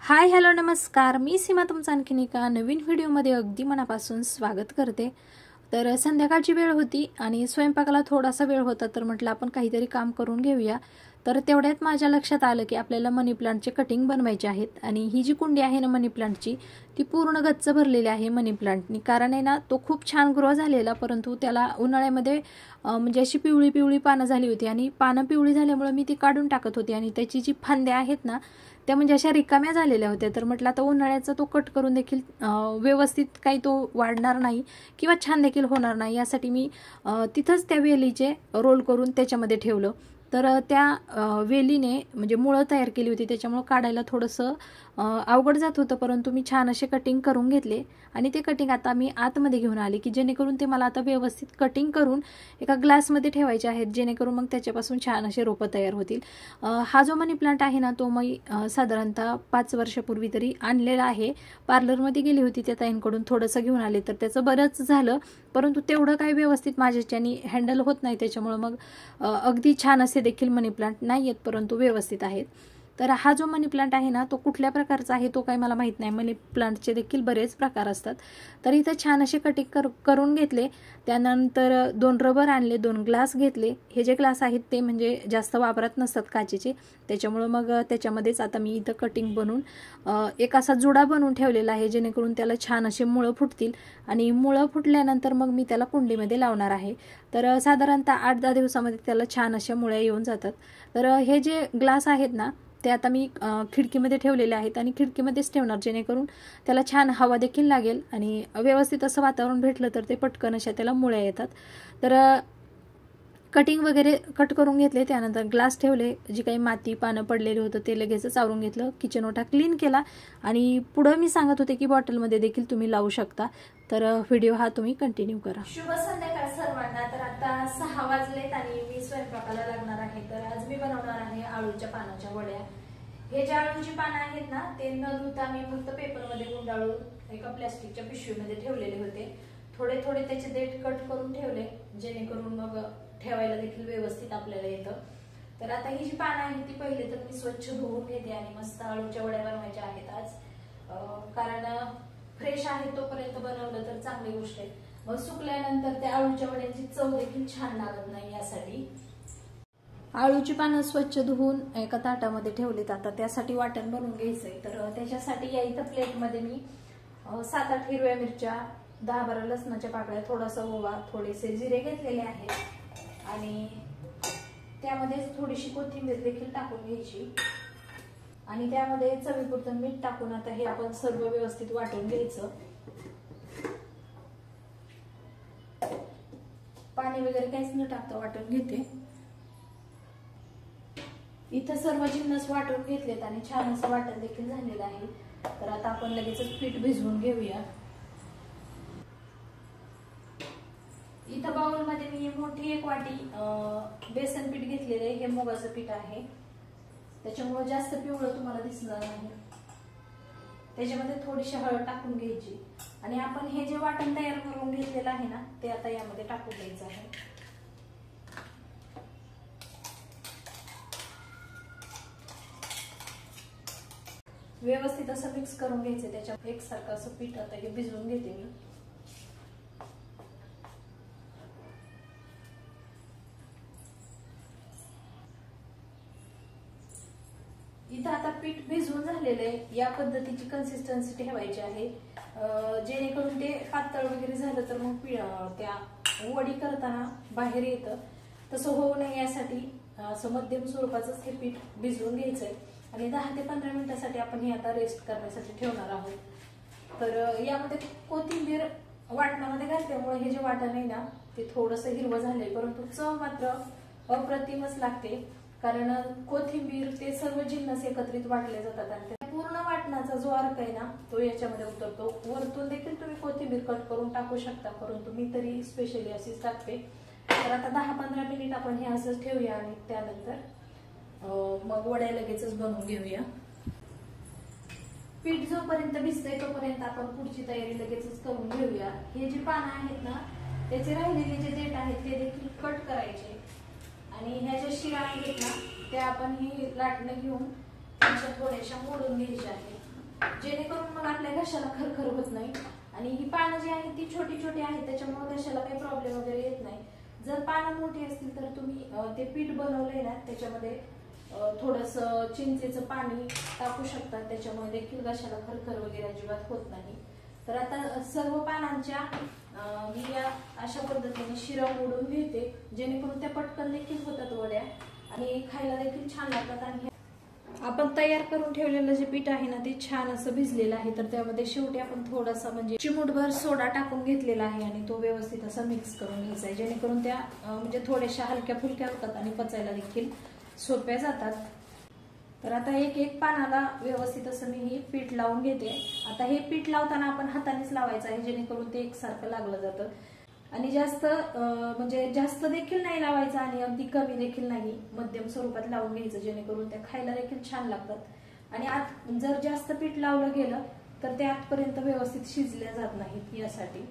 Hi hello नमस्कार, मी सीमा तुमचं आणखीन एका नवीन व्हिडिओमध्ये अगदी मनापासून स्वागत करते। तर संध्याकाळची वेळ होती आणि स्वयंपाकाला थोडासा वेळ होता, तर म्हटलं आपण काहीतरी काम करून घेऊया। तर तेवढ्यात माझ्या लक्षात आलं की आपल्याला मनी प्लांटचे कटिंग बनवायचे आहेत आणि ही जी कुंडी आहे ना मनी प्लांटची, ती पूर्ण गच्च भरलेली आहे मनी प्लांटनी। कारण आहे ना तो खूप छान ग्रो झालेला, परंतु त्याला उन्हाळ्यामध्ये म्हणजे अशी पिवळी पिवळी पानं झाली होती आणि पानं पिवळी झाल्यामुळे मी ती काढून टाकत होते आणि त्याची जी फांद्या आहेत ना त्या म्हणजे अशा रिकाम्या झालेल्या होत्या। तर म्हटलं आता उन्हाळ्याचा तो कट करून देखील व्यवस्थित काही तो वाढणार नाही किंवा छान देखील होणार नाही, यासाठी मी तिथंच त्या वेलीचे रोल करून त्याच्यामध्ये ठेवलं। तर त्या वेलीने म्हणजे मुळं तयार केली होती, त्याच्यामुळे काढायला थोडंसं अवघड जात होतं, परंतु मी छान असे कटिंग करून घेतले आणि ते कटिंग आता मी आतमध्ये घेऊन आले की जेणेकरून ते मला आता व्यवस्थित कटिंग करून एका ग्लासमध्ये ठेवायचे आहेत, जेणेकरून मग त्याच्यापासून छान असे रोपं तयार होतील। हा जो मनी प्लांट आहे ना तो मी साधारणतः 5 वर्षापूर्वी तरी आणलेला आहे। पार्लरमध्ये गेली होती, त्या ताईंकडून थोडंसं घेऊन आले, तर त्याचं बरंच झालं, परंतु तेवढं काही व्यवस्थित माझ्याच्यानी हँडल होत नाही, त्याच्यामुळे मग अगदी छान असे देखील मनी प्लांट नाही आहेत, परंतु व्यवस्थित आहेत। तर हा जो मनी प्लांट आहे ना तो कुठल्या प्रकारचा आहे तो काही मला माहित नाही, मनी प्लांटचे देखील बरेच प्रकार असतात। तर इथं छान असे कटिंग करून घेतले। त्यानंतर 2 रबर आणले, 2 ग्लास घेतले। हे जे ग्लास आहेत ते म्हणजे जास्त वापरात नसतात काचेचे, त्याच्यामुळे मग त्याच्यामध्येच आता मी इथं कटिंग बनवून एक असा जुडा बनवून ठेवलेला आहे, जेणेकरून त्याला छान असे मुळं फुटतील आणि मुळं फुटल्यानंतर मग मी त्याला कुंडीमध्ये लावणार आहे। तर साधारणतः 8-10 दिवसामध्ये त्याला छान अशा मुळ्या येऊन जातात। तर हे जे ग्लास आहेत ना ते आता मी खिडकीमध्ये ठेवलेले आहेत आणि खिडकीमध्येच ठेवणार, जेणेकरून त्याला छान हवा देखील लागेल आणि व्यवस्थित असं वातावरण भेटलं तर ते पटकन अशा त्याला मुळ्या येतात। तर कटिंग वगैरे कट करून घेतले, त्यानंतर ग्लास ठेवले, जी काही माती पानं पडलेली होतं ते लगेचच आवरून घेतलं, किचन ओटा क्लीन केला आणि पुढे मी सांगत होते की बॉटलमध्ये देखील तुम्ही लावू शकता। तर व्हिडिओ हा तुम्ही कंटिन्यू करा। शुभ संध्याकाळ सर्वांना। तर आता 6 वाजलेत आणि मी स्वयंपाकाला लागणार आहे। तर आज मी बनवणार आहे आळूच्या पानाच्या वड्या। हे जे आळूची पानं आहेत ना ते न धुता मी फक्त पेपरमध्ये गुंडाळून एका प्लास्टिकच्या पिशवीमध्ये ठेवलेले होते। थोडे थोडे त्याचे देठ कट करून ठेवले, जेणेकरून मग ठेवायला देखील व्यवस्थित आपल्याला येतं। तर आता ही जी पानं आहेत ती पहिले तर मी स्वच्छ धुवून घेते आणि मस्त आळूच्या वड्या बनवायच्या आहेत आज। कारण फ्रेश आहे तोपर्यंत बनवलं तर चांगली गोष्ट आहे, मग सुकल्यानंतर त्या आळूच्या वड्यांची चव देखील छान लागत नाही, यासाठी आळूची पानं स्वच्छ धुवून एका ताटामध्ये ठेवलीत। आता त्यासाठी वाटण बनवून घ्यायचंय। तर त्याच्यासाठी या इथं प्लेटमध्ये मी 7-8 हिरव्या मिरच्या, 10-12 लसणाच्या पाकळ्या, थोडासा ओवा, थोडेसे जिरे घेतलेले आहेत आणि त्यामध्ये थोडीशी कोथिंबीर देखील टाकून घ्यायची आणि त्यामध्ये चवीपुरतं मीठ टाकून आता हे आपण सर्व व्यवस्थित वाटून घ्यायचं। पाणी वगैरे काहीच न टाकता वाटून घेते। इथं सर्व जिन्नस वाटून घेतलेत आणि छान असं वाटण देखील झालेलं आहे। तर आता आपण लगेचच पीठ भिजवून घेऊया। इथं बाउल मध्ये मी मोठी 1 वाटी बेसन पीठ घेतलेलं आहे। हे मुगाचं पीठ आहे, त्याच्यामुळे जास्त पिवळं तुम्हाला दिसणार नाही। त्याच्यामध्ये थोडीशी हळद टाकून घ्यायची आणि आपण हे जे वाटण तयार करून घेतलेलं आहे ना ते आता यामध्ये टाकून द्यायचं आहे। व्यवस्थित असं मिक्स करून घ्यायचं, त्याच्यात एकसारखं असं पीठ आता हे भिजवून घेते मी। इथं आता पीठ भिजवून झालेलं आहे, या पद्धतीची कन्सिस्टन्सी ठेवायची आहे, जेणेकरून ते पातळ वगैरे झालं तर मग त्या वडी करताना बाहेर येतं, तसं होऊ नये यासाठी असं मध्यम स्वरूपाचं हे पीठ भिजवून घ्यायचंय आणि 10 ते 15 मिनिटांसाठी आपण हे आता रेस्ट करण्यासाठी ठेवणार आहोत। तर यामध्ये कोथिंबीर वाटणामध्ये घातल्यामुळे हे जे वाटण आहे ना ते थोडंसं हिरवं झालंय, परंतु चव मात्र अप्रतिमच लागते, कारण कोथिंबीर ते सर्व जिन्नस एकत्रित वाटले जातात आणि पूर्ण वाटणाचा जो अर्क आहे ना तो याच्यामध्ये उतरतो। वरतून देखील तुम्ही कोथिंबीर कट करून टाकू शकता, परंतु मी तरी स्पेशली अशीच टाकते। तर आता 10-15 मिनिट आपण हे असंच ठेवूया आणि त्यानंतर मग वड्या लगेचच बनवून घेऊया। पीठ जोपर्यंत भिजतंय तोपर्यंत आपण पुढची तयारी लगेचच करून घेऊया। हे जे पानं आहेत ना त्याचे राहिलेले जे देठ आहेत ते देखील कट करायचे आणि ह्या ज्या शिरा आहेत ना त्या आपण ही लाटणं घेऊन थोड्याशा मोडून घ्यायच्या आहेत। जेणेकरून मग आपल्या घशाला खरखर होत नाही। आणि ही पानं जी आहेत ती छोटी छोटी आहेत, त्याच्यामुळे घशाला काही प्रॉब्लेम वगैरे येत नाही। जर पानं मोठी असतील तर तुम्ही ते पीठ बनवलंय ना त्याच्यामध्ये थोडंसं चिंचेचं पाणी टाकू शकता, त्याच्यामुळे देखील घशाला खरखर वगैरे अजिबात होत नाही। तर आता सर्व पानांच्या मी या अशा पद्धतीने शिरा मोडून घेते, जेणेकरून त्या पटकन देखील होतात वड्या आणि खायला देखील छान लागतात। आणि आपण तयार करून ठेवलेलं जे पीठ आहे ना ते छान असं भिजलेलं आहे, तर त्यामध्ये शेवटी आपण थोडासा म्हणजे चिमूटभर सोडा टाकून घेतलेला आहे आणि तो व्यवस्थित असा मिक्स करून घ्यायचा आहे, जेणेकरून त्या म्हणजे थोड्याशा हलक्या फुलक्या होतात आणि पचायला देखील सोप्या जातात। तर आता एक एक पानाला व्यवस्थित असं मी हे पीठ लावून घेते। आता हे पीठ लावताना आपण हातानेच लावायचं आहे, जेणेकरून ते एकसारखं लागलं जातं आणि जास्त म्हणजे जास्त देखील नाही लावायचं आणि अगदी कमी देखील नाही, मध्यम स्वरूपात लावून घ्यायचं, जेणेकरून त्या खायला देखील छान लागतात। आणि आत जर जास्त पीठ लावलं गेलं तर ते आतपर्यंत व्यवस्थित शिजल्या जात नाहीत, यासाठी।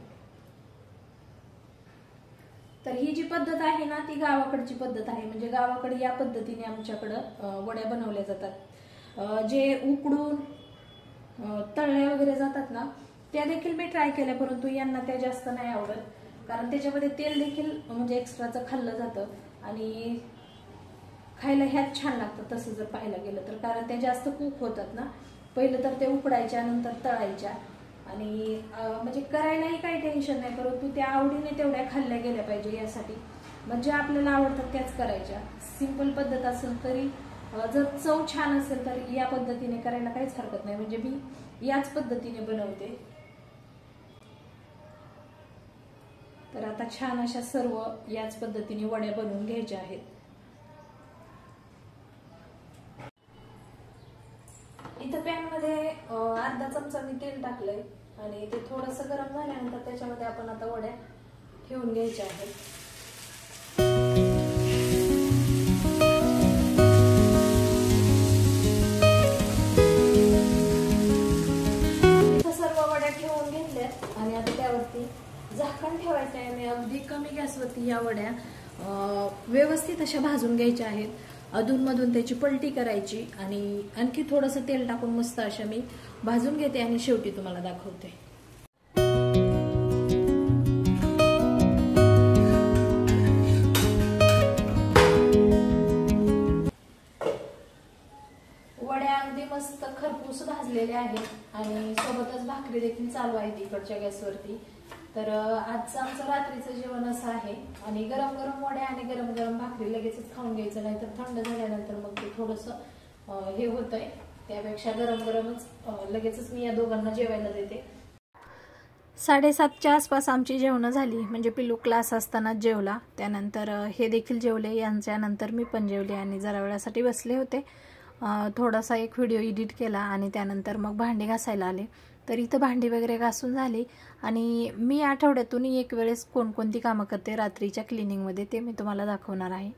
तर ही जी पद्धत आहे ना ती गावाकडची पद्धत आहे, म्हणजे गावाकडे या पद्धतीने आमच्याकडं वड्या बनवल्या जातात। जे उकडून तळल्या वगैरे जातात ना त्या देखील मी ट्राय केल्या, परंतु यांना त्या जास्त नाही आवडत, कारण त्याच्यामध्ये तेल देखील म्हणजे एक्स्ट्राचं खाल्लं जातं आणि खायला ह्याच छान लागतं तसं जर पाहायला गेलं तर, कारण त्या जास्त कुक होतात ना, पहिलं तर ते उकडायच्या नंतर तळायच्या आणि म्हणजे करायलाही काही टेन्शन नाही, परंतु त्या आवडीने तेवढ्या खाल्ल्या गेल्या पाहिजे यासाठी म्हणजे आपल्याला आवडतात त्याच करायच्या। सिंपल पद्धत असेल तरी जर चव छान असेल तर या पद्धतीने करायला काहीच हरकत नाही, म्हणजे मी याच पद्धतीने बनवते। तर आता छान अशा सर्व याच पद्धतीने वड्या बनवून घ्यायच्या आहेत। इथं पॅन मध्ये अर्धा चमचा मी तेल टाकलंय आणि ते थोडंसं गरम झाल्यानंतर त्याच्यामध्ये आपण आता वड्या ठेवून घ्यायच्या आहेत। इथं सर्व वड्या ठेवून घेतल्यात आणि आता त्यावरती झाकण ठेवायचं आहे। मी अगदी कमी गॅसवरती या वड्या व्यवस्थित अशा भाजून घ्यायच्या आहेत, अधूनमधून त्याची पलटी करायची आणि आणखी थोडंसं तेल टाकून मस्त अशा मी भाजून घेते आणि शेवटी तुम्हाला दाखवते। वड्या अगदी मस्त खरपूस भाजलेल्या आहेत आणि सोबतच भाकरी देखील चालू आहे तिकडच्या गॅसवरती। तर आजचं आमचं रात्रीचं जेवण असं आहे आणि गरम गरम वड्या आणि गरम गरम भाकरी लगेचच खाऊन घ्यायचं, नाहीतर थंड झाल्यानंतर मग ते थोडंसं हे होतंय, त्यापेक्षा गरम गरमच लगेचच मी या दोघांना जेवायला देते। 7:30च्या आसपास आमची जेवणं झाली, म्हणजे पिल्लू क्लास असताना जेवला, त्यानंतर हे देखील जेवले, यांच्यानंतर मी पण जेवले आणि जरा वेळासाठी बसले होते, थोडासा एक व्हिडिओ एडिट केला आणि त्यानंतर मग भांडी घासायला आले। तर इथं भांडी वगैरे घासून झाली आणि मी आठवड्यातून एक वेळेस कोणकोणती कामं करते रात्रीच्या क्लिनिंगमध्ये ते मी तुम्हाला दाखवणार आहे।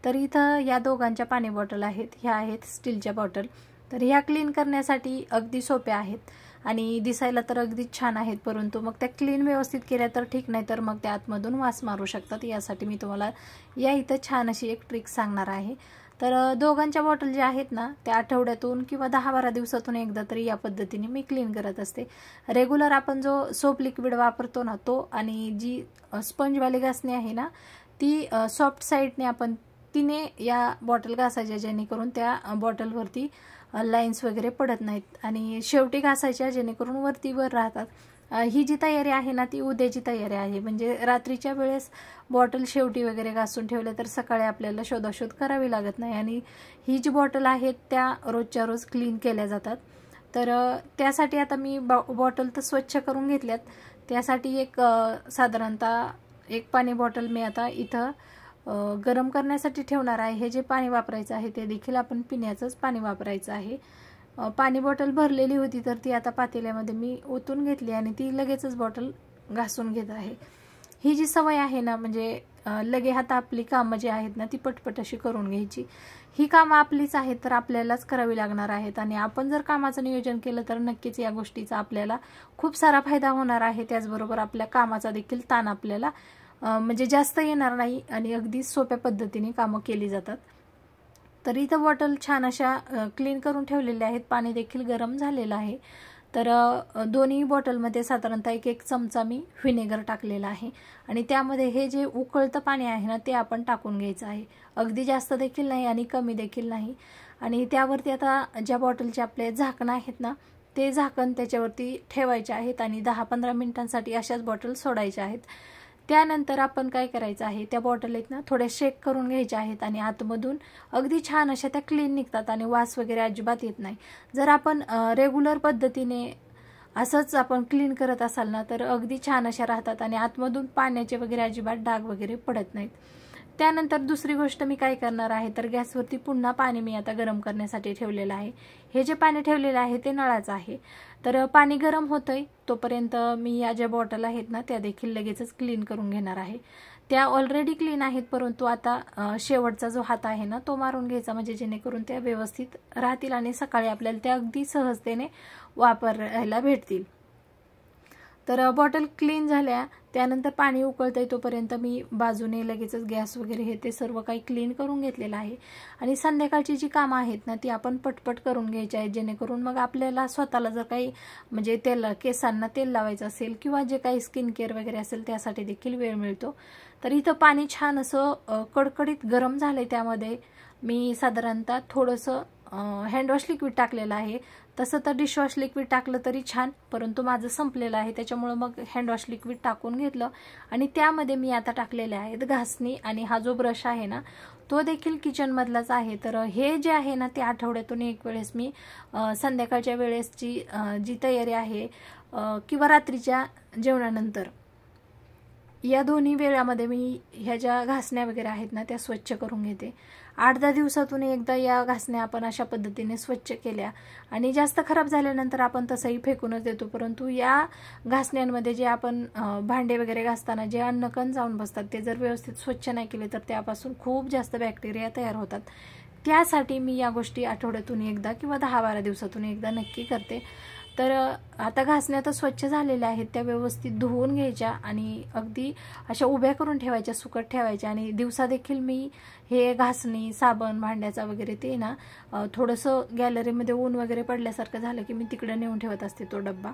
तर इथं या दोघांच्या पाणी बॉटल आहेत, ह्या आहेत स्टीलच्या बॉटल। तर ह्या क्लीन करण्यासाठी अगदी सोप्या आहेत आणि दिसायला तर अगदी छान आहेत, परंतु मग त्या क्लीन व्यवस्थित केल्या तर ठीक, नाही तर मग त्या आतमधून वास मारू शकतात। यासाठी मी तुम्हाला या इथं छान अशी एक ट्रिक सांगणार आहे। तर दोघांच्या बॉटल ज्या आहेत ना त्या आठवड्यातून किंवा 10-12 दिवसातून एकदा तरी या पद्धतीने मी क्लीन करत असते। रेग्युलर आपण जो सोप लिक्विड वापरतो ना तो आणि जी स्पंजवाली घासणी आहे ना ती सॉफ्ट साईडने आपण तिने या बॉटल घासायच्या, जेणेकरून त्या बॉटलवरती लाईन्स वगैरे पडत नाहीत आणि शेवटी घासायच्या जेणेकरून वरती वर राहतात। ही जी तयारी आहे ना ती उद्याची तयारी आहे, म्हणजे रात्रीच्या वेळेस बॉटल शेवटी वगैरे घासून ठेवले तर सकाळी आपल्याला शोधाशोध करावी लागत नाही आणि ही जी बॉटल आहेत त्या रोजच्या रोज क्लीन केल्या जातात। तर त्यासाठी आता मी बॉटल तर स्वच्छ करून घेतल्यात, त्यासाठी एक साधारणतः एक पाणी बॉटल मी आता इथं गरम करण्यासाठी ठेवणार आहे। हे जे पाणी वापरायचं आहे ते देखील आपण पिण्याचंच पाणी वापरायचं आहे। पाणी बॉटल भरलेली होती तर ती आता पातेल्यामध्ये मी ओतून घेतली आणि ती लगेचच बॉटल घासून घेत आहे। ही जी सवय आहे ना म्हणजे लगे हाता आपली कामं जी आहेत ना ती पटपट अशी करून घ्यायची, ही कामं आपलीच आहेत तर आपल्यालाच करावी लागणार आहेत आणि आपण जर कामाचं नियोजन केलं तर नक्कीच या गोष्टीचा आपल्याला खूप सारा फायदा होणार आहे। त्याचबरोबर आपल्या कामाचा देखील ताण आपल्याला म्हणजे जास्त येणार नाही आणि अगदी सोप्या पद्धतीने कामं केली जातात। तर इथं बॉटल छान अशा क्लीन करून ठेवलेल्या आहेत. पाणी देखील गरम झालेलं आहे. तर दोन्ही बॉटलमध्ये साधारणतः 1 चमचा मी व्हिनेगर टाकलेला आहे आणि त्यामध्ये हे जे उकळतं पाणी आहे ना ते आपण टाकून घ्यायचं आहे. अगदी जास्त देखील नाही आणि कमी देखील नाही. आणि त्यावरती आता ज्या बॉटलचे आपले झाकणं आहेत ना ते झाकण त्याच्यावरती ठेवायचे आहेत आणि 10-15 मिनिटांसाठी अशाच बॉटल सोडायच्या आहेत. त्यानंतर आपण काय करायचं आहे, त्या बॉटल आहेत ना थोड्या शेक करून घ्यायच्या आहेत आणि आतमधून अगदी छान अशा त्या क्लीन निघतात आणि वास वगैरे अजिबात येत नाही. जर आपण रेग्युलर पद्धतीने असंच आपण क्लीन करत असाल ना तर अगदी छान अशा राहतात आणि आतमधून पाण्याचे वगैरे अजिबात डाग वगैरे पडत नाहीत. त्यानंतर दुसरी गोष्ट मी काय करणार आहे तर गॅसवरती पुन्हा पाणी मी आता गरम करण्यासाठी ठेवलेलं आहे. हे जे पाणी ठेवलेलं आहे ते नळाचं आहे. तर पाणी गरम होतंय तोपर्यंत मी या ज्या बॉटल आहेत ना त्या देखील लगेचच क्लीन करून घेणार आहे. त्या ऑलरेडी क्लीन आहेत परंतु आता शेवटचा जो हात आहे ना तो मारून घ्यायचा म्हणजे जेणेकरून त्या व्यवस्थित राहतील आणि सकाळी आपल्याला त्या अगदी सहजतेने वापरायला भेटतील. तर बॉटल क्लीन झाल्या त्यानंतर पाणी उकळतंय तोपर्यंत मी बाजूने लगेचच गॅस वगैरे हे ते सर्व काही क्लीन करून घेतलेलं आहे. आणि संध्याकाळची जी कामं आहेत ना ती आपण पटपट करून घ्यायची आहेत जेणेकरून मग आपल्याला स्वतःला जर काही म्हणजे केसांना तेल लावायचं असेल किंवा जे काही स्किन केअर वगैरे असेल त्यासाठी देखील वेळ मिळतो. तर इथं पाणी छान असं कडकडीत गरम झालंय. त्यामध्ये मी साधारणतः थोडंसं हँडवॉश लिक्विड टाकलेलं आहे. तसं तर डिशवॉश लिक्विड टाकलं तरी छान परंतु माझं संपलेलं आहे त्याच्यामुळे मग हँडवॉश लिक्विड टाकून घेतलं आणि त्यामध्ये मी आता टाकलेले आहेत घासणी आणि हा जो ब्रश आहे ना तो देखील किचनमधलाच आहे. तर हे जे आहे ना ते आठवड्यातून एक वेळेस मी संध्याकाळच्या वेळेसची जी तयारी आहे किंवा रात्रीच्या जेवणानंतर या दोन्ही वेळामध्ये मी ह्या ज्या घासण्या वगैरे आहेत ना त्या स्वच्छ करून घेते. 8-10 दिवसातून एकदा या घासण्या आपण अशा पद्धतीने स्वच्छ केल्या आणि जास्त खराब झाल्यानंतर आपण तसंही फेकूनच देतो परंतु या घासण्यांमध्ये जे आपण भांडे वगैरे घासताना जे अन्नकण जाऊन बसतात ते जर व्यवस्थित स्वच्छ नाही केले तर त्यापासून खूप जास्त बॅक्टेरिया तयार होतात. त्यासाठी मी या गोष्टी आठवड्यातून एकदा किंवा 10-12 दिवसातून एकदा नक्की करते. तर आता घासण्या तर स्वच्छ झालेल्या आहेत त्या व्यवस्थित धुवून घ्यायच्या आणि अगदी अशा उभ्या करून ठेवायच्या सुकट ठेवायच्या आणि दिवसा देखील मी हे घासणी साबण भांड्याचा वगैरे ते ना थोडंसं गॅलरीमध्ये ऊन वगैरे पडल्यासारखं झालं की मी तिकडे नेऊन ठेवत असते तो डब्बा.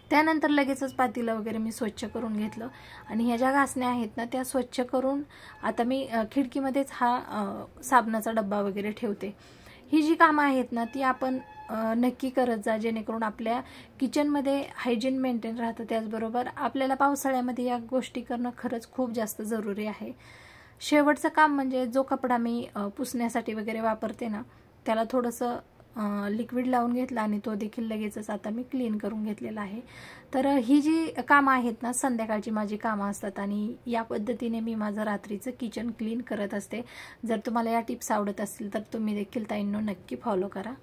त्यानंतर लगेचच पातेलं वगैरे मी स्वच्छ करून घेतलं आणि ह्या ज्या घासण्या आहेत ना त्या स्वच्छ करून आता मी खिडकीमध्येच हा साबणाचा डब्बा वगैरे ठेवते. ही जी कामं आहेत ना ती आपण नक्की करत जा जेणेकरून आपल्या किचनमध्ये हायजीन मेंटेन राहतं. त्याचबरोबर आपल्याला पावसाळ्यामध्ये या गोष्टी करणं खरंच खूप जास्त जरुरी आहे. शेवटचं काम म्हणजे जो कपडा मी पुसण्यासाठी वगैरे वापरते ना त्याला थोडंसं लिक्विड लावून घेतला आणि तो देखील लगेचच आता मी क्लीन करून घेतलेला आहे. तर ही जी कामं आहेत ना संध्याकाळची माझी कामं असतात आणि या पद्धतीने मी माझं रात्रीचं किचन क्लीन करत असते. जर तुम्हाला या टिप्स आवडत असतील तर तुम्ही देखील ताईंनो नक्की फॉलो करा.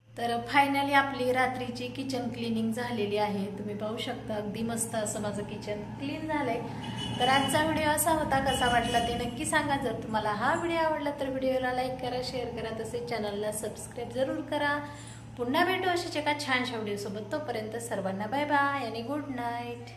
तर फायनली आपली रात्रीची किचन क्लिनिंग झालेली आहे. तुम्ही पाहू शकता अगदी मस्त असं माझं किचन क्लीन झालंय. तर आजचा व्हिडिओ असा होता, कसा वाटला ते नक्की सांगा. जर तुम्हाला हा व्हिडिओ आवडला तर व्हिडिओला लाईक करा, शेअर करा, तसेच चॅनलला सबस्क्राईब जरूर करा. पुन्हा भेटू अशाच एका छानशा व्हिडिओ सोबत. तोपर्यंत सर्वांना बाय बाय आणि गुड नाईट.